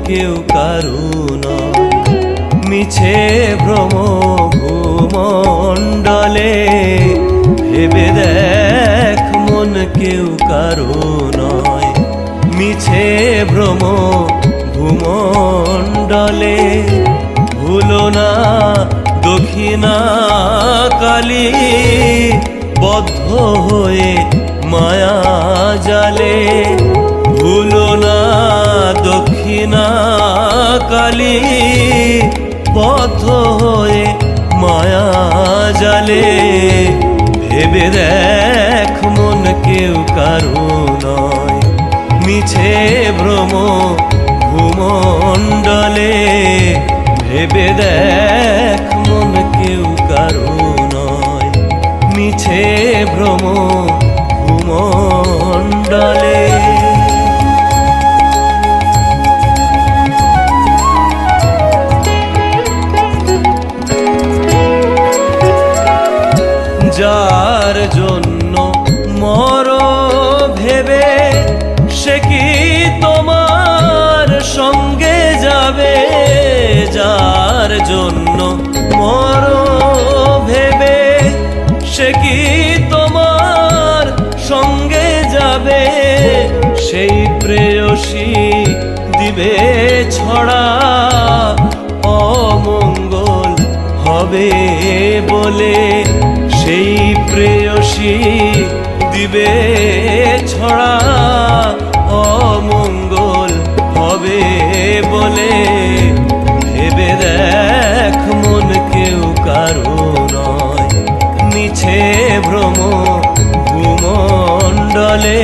কেউ কারো নয়। মিছে ভ্রম ভূমণ্ডলে ভেবে দেখ মন কেউ কারো নয়। মিছে ভ্রম ভূমণ্ডলে ভুলো না দক্ষিণা কালী বদ্ধ হয়ে মায়া জালে। ভুলো না দক্ষিণা কালী বদ্ধ হয়ে মায়া জালে। ভেবে দেখ মন কেউ কারো নয়। মিছে ভ্রম ভূমণ্ডলে ভেবে দেখ মন কেউ কারো নয়। মিছে ভ্রম ভূমণ্ডলে। যার জন্য মর ভেবে সে কি তোমার সঙ্গে যাবে? যার জন্য মর ভেবে সে কি তোমার সঙ্গে যাবে? সেই প্রেয়সী দিবে ছড়া অমঙ্গল হবে বলে। সেই প্রেয়সী দিবে ছড়া অমঙ্গল হবে বলে। ভেবে দেখ মন কেউ কারো নয়। মিছে ভ্রম ভূমণ্ডলে